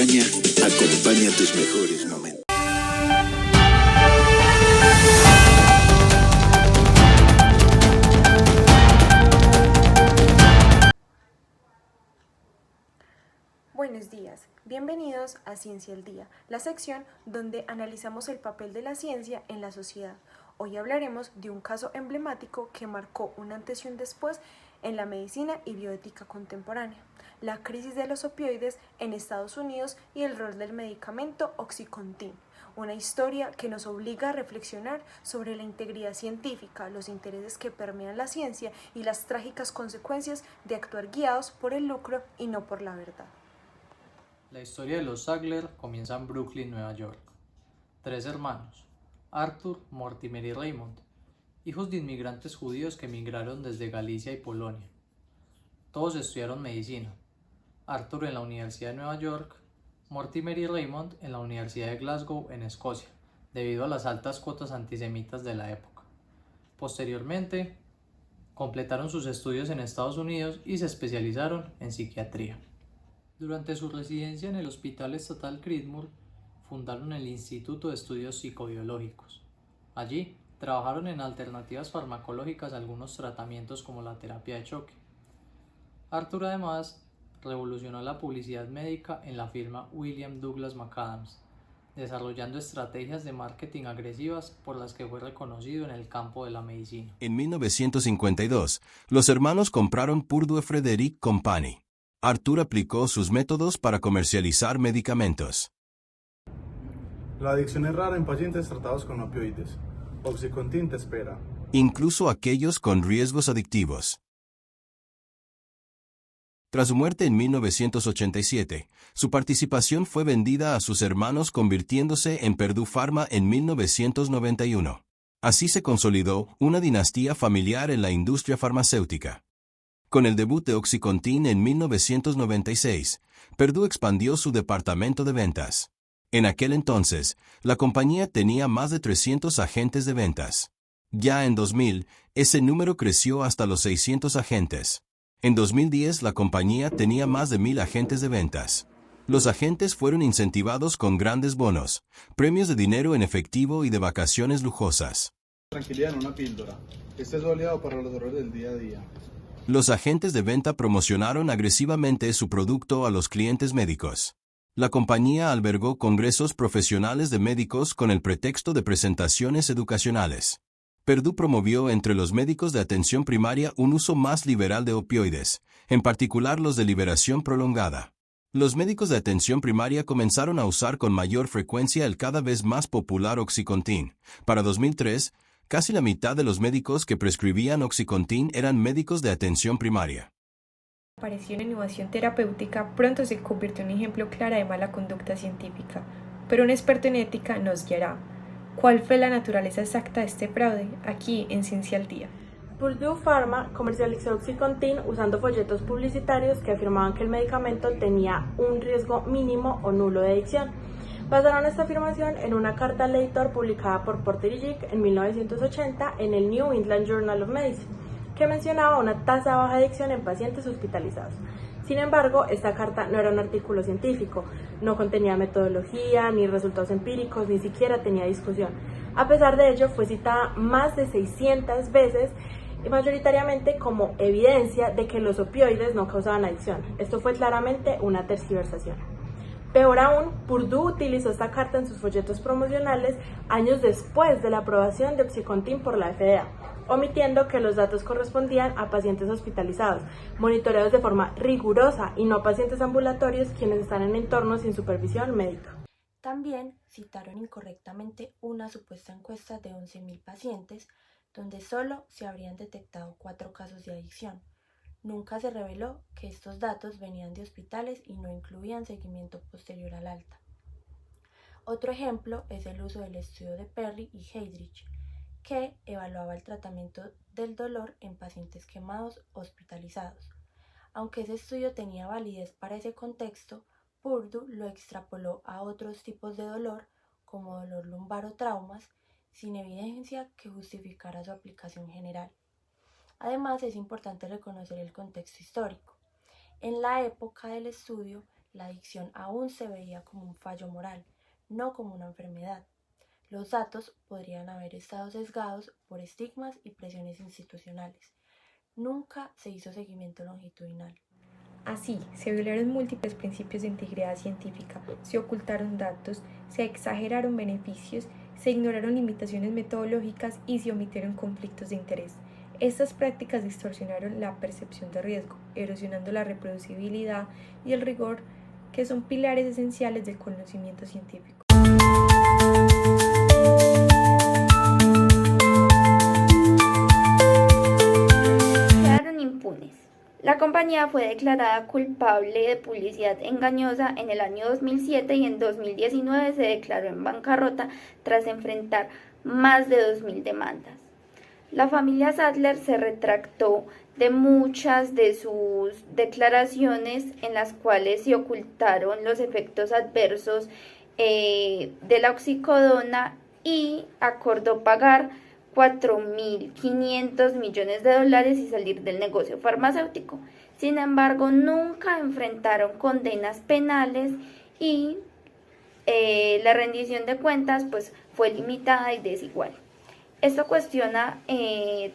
España acompaña tus mejores momentos. Buenos días, bienvenidos a Ciencia al Día, la sección donde analizamos el papel de la ciencia en la sociedad. Hoy hablaremos de un caso emblemático que marcó un antes y un después en la medicina y bioética contemporánea, la crisis de los opioides en Estados Unidos y el rol del medicamento Oxycontin, una historia que nos obliga a reflexionar sobre la integridad científica, los intereses que permean la ciencia y las trágicas consecuencias de actuar guiados por el lucro y no por la verdad. La historia de los Sackler comienza en Brooklyn, Nueva York. Tres hermanos, Arthur, Mortimer y Raymond, hijos de inmigrantes judíos que emigraron desde Galicia y Polonia. Todos estudiaron medicina, Arthur en la Universidad de Nueva York, Mortimer y Raymond en la Universidad de Glasgow, en Escocia, debido a las altas cuotas antisemitas de la época. Posteriormente, completaron sus estudios en Estados Unidos y se especializaron en psiquiatría. Durante su residencia en el Hospital Estatal Creedmoor, fundaron el Instituto de Estudios Psicobiológicos. Allí, trabajaron en alternativas farmacológicas a algunos tratamientos como la terapia de choque. Arthur, además, revolucionó la publicidad médica en la firma William Douglas McAdams, desarrollando estrategias de marketing agresivas por las que fue reconocido en el campo de la medicina. En 1952, los hermanos compraron Purdue Frederick Company. Arthur aplicó sus métodos para comercializar medicamentos. La adicción es rara en pacientes tratados con opioides. Oxycontin te espera. Incluso aquellos con riesgos adictivos. Tras su muerte en 1987, su participación fue vendida a sus hermanos, convirtiéndose en Purdue Pharma en 1991. Así se consolidó una dinastía familiar en la industria farmacéutica. Con el debut de Oxycontin en 1996, Purdue expandió su departamento de ventas. En aquel entonces, la compañía tenía más de 300 agentes de ventas. Ya en 2000, ese número creció hasta los 600 agentes. En 2010, la compañía tenía más de 1,000 agentes de ventas. Los agentes fueron incentivados con grandes bonos, premios de dinero en efectivo y de vacaciones lujosas. Tranquilidad en una píldora. Este es su aliado para los errores del día a día. Los agentes de venta promocionaron agresivamente su producto a los clientes médicos. La compañía albergó congresos profesionales de médicos con el pretexto de presentaciones educacionales. Purdue promovió entre los médicos de atención primaria un uso más liberal de opioides, en particular los de liberación prolongada. Los médicos de atención primaria comenzaron a usar con mayor frecuencia el cada vez más popular Oxycontin. Para 2003, casi la mitad de los médicos que prescribían Oxycontin eran médicos de atención primaria. Apareció una innovación terapéutica pronto se convirtió en un ejemplo claro de mala conducta científica, pero un experto en ética nos guiará. ¿Cuál fue la naturaleza exacta de este fraude? Aquí en Ciencia al Día. Purdue Pharma comercializó Oxycontin usando folletos publicitarios que afirmaban que el medicamento tenía un riesgo mínimo o nulo de adicción. Basaron esta afirmación en una carta al editor publicada por Porter y Jick en 1980 en el New England Journal of Medicine, que mencionaba una tasa baja de adicción en pacientes hospitalizados. Sin embargo, esta carta no era un artículo científico, no contenía metodología, ni resultados empíricos, ni siquiera tenía discusión. A pesar de ello, fue citada más de 600 veces, mayoritariamente como evidencia de que los opioides no causaban adicción. Esto fue claramente una tergiversación. Peor aún, Purdue utilizó esta carta en sus folletos promocionales años después de la aprobación de Oxycontin por la FDA, omitiendo que los datos correspondían a pacientes hospitalizados, monitoreados de forma rigurosa y no a pacientes ambulatorios quienes están en entornos sin supervisión médica. También citaron incorrectamente una supuesta encuesta de 11.000 pacientes donde solo se habrían detectado 4 casos de adicción. Nunca se reveló que estos datos venían de hospitales y no incluían seguimiento posterior al alta. Otro ejemplo es el uso del estudio de Perry y Heydrich, que evaluaba el tratamiento del dolor en pacientes quemados hospitalizados. Aunque ese estudio tenía validez para ese contexto, Purdue lo extrapoló a otros tipos de dolor, como dolor lumbar o traumas, sin evidencia que justificara su aplicación general. Además, es importante reconocer el contexto histórico. En la época del estudio, la adicción aún se veía como un fallo moral, no como una enfermedad. Los datos podrían haber estado sesgados por estigmas y presiones institucionales. Nunca se hizo seguimiento longitudinal. Así, se violaron múltiples principios de integridad científica, se ocultaron datos, se exageraron beneficios, se ignoraron limitaciones metodológicas y se omitieron conflictos de interés. Estas prácticas distorsionaron la percepción de riesgo, erosionando la reproducibilidad y el rigor, que son pilares esenciales del conocimiento científico. Quedaron impunes. La compañía fue declarada culpable de publicidad engañosa en el año 2007 y en 2019 se declaró en bancarrota tras enfrentar más de 2.000 demandas. La familia Sattler se retractó de muchas de sus declaraciones en las cuales se ocultaron los efectos adversos de la oxicodona y acordó pagar $4.500 millones y salir del negocio farmacéutico. Sin embargo, nunca enfrentaron condenas penales y la rendición de cuentas pues, fue limitada y desigual. Esto cuestiona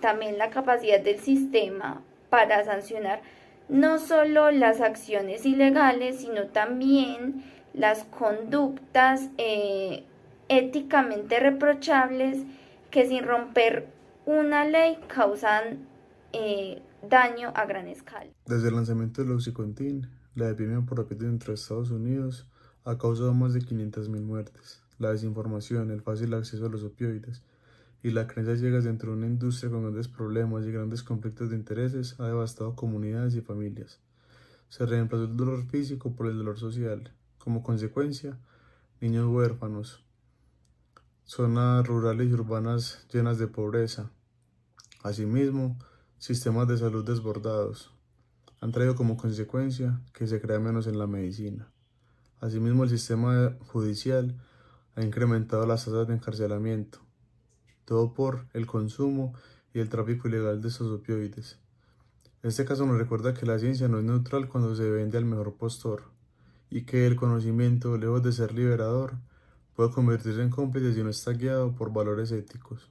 también la capacidad del sistema para sancionar no solo las acciones ilegales, sino también las conductas éticamente reprochables que sin romper una ley causan daño a gran escala. Desde el lanzamiento del Oxycontin, la epidemia por opioides dentro de Estados Unidos ha causado más de 500.000 muertes. La desinformación, el fácil acceso a los opioides y la creencia ciegas dentro de una industria con grandes problemas y grandes conflictos de intereses ha devastado comunidades y familias. Se reemplazó el dolor físico por el dolor social. Como consecuencia, niños huérfanos, zonas rurales y urbanas llenas de pobreza. Asimismo, sistemas de salud desbordados han traído como consecuencia que se crea menos en la medicina. Asimismo, el sistema judicial ha incrementado las tasas de encarcelamiento, todo por el consumo y el tráfico ilegal de estos opioides. Este caso nos recuerda que la ciencia no es neutral cuando se vende al mejor postor, y que el conocimiento, lejos de ser liberador, puede convertirse en cómplice si no está guiado por valores éticos.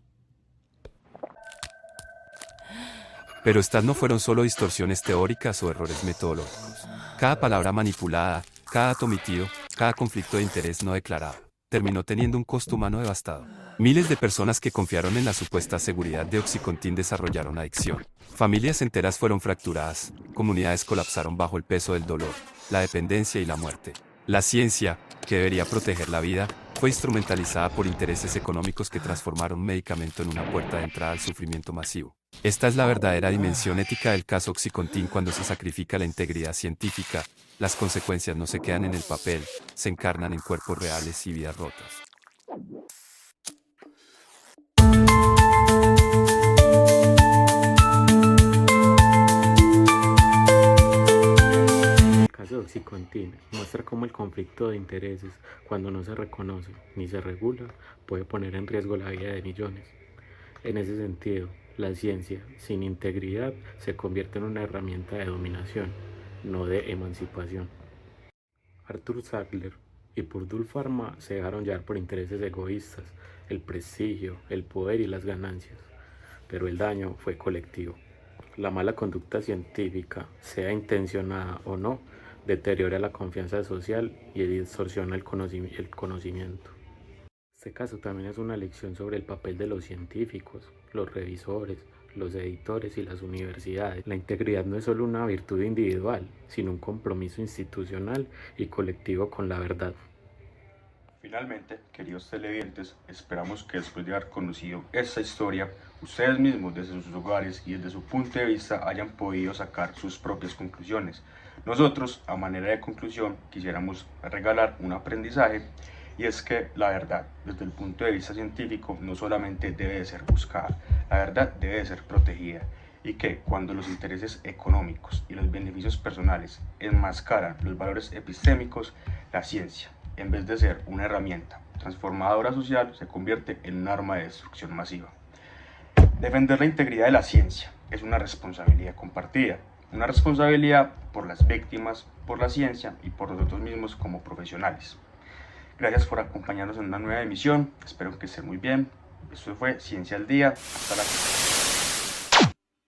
Pero estas no fueron solo distorsiones teóricas o errores metodológicos. Cada palabra manipulada, cada dato omitido, cada conflicto de interés no declarado, terminó teniendo un costo humano devastador. Miles de personas que confiaron en la supuesta seguridad de Oxycontin desarrollaron adicción. Familias enteras fueron fracturadas, comunidades colapsaron bajo el peso del dolor, la dependencia y la muerte. La ciencia, que debería proteger la vida, fue instrumentalizada por intereses económicos que transformaron un medicamento en una puerta de entrada al sufrimiento masivo. Esta es la verdadera dimensión ética del caso Oxycontin. Cuando se sacrifica la integridad científica, las consecuencias no se quedan en el papel, se encarnan en cuerpos reales y vidas rotas. El caso de Oxycontin muestra cómo el conflicto de intereses, cuando no se reconoce ni se regula, puede poner en riesgo la vida de millones. En ese sentido, la ciencia, sin integridad, se convierte en una herramienta de dominación, no de emancipación. Arthur Sackler y Purdue Pharma se dejaron llevar por intereses egoístas, el prestigio, el poder y las ganancias, pero el daño fue colectivo. La mala conducta científica, sea intencionada o no, deteriora la confianza social y distorsiona el conocimiento. Este caso también es una lección sobre el papel de los científicos, los revisores, los editores y las universidades. La integridad no es solo una virtud individual, sino un compromiso institucional y colectivo con la verdad. Finalmente, queridos televidentes, esperamos que después de haber conocido esta historia, ustedes mismos desde sus hogares y desde su punto de vista hayan podido sacar sus propias conclusiones. Nosotros, a manera de conclusión, quisiéramos regalar un aprendizaje, y es que la verdad, desde el punto de vista científico, no solamente debe de ser buscada, la verdad debe de ser protegida, y que cuando los intereses económicos y los beneficios personales enmascaran los valores epistémicos, la ciencia, en vez de ser una herramienta transformadora social, se convierte en un arma de destrucción masiva. Defender la integridad de la ciencia es una responsabilidad compartida, una responsabilidad por las víctimas, por la ciencia y por nosotros mismos como profesionales. Gracias por acompañarnos en una nueva emisión, espero que estén muy bien. Esto fue Ciencia al Día, hasta la próxima.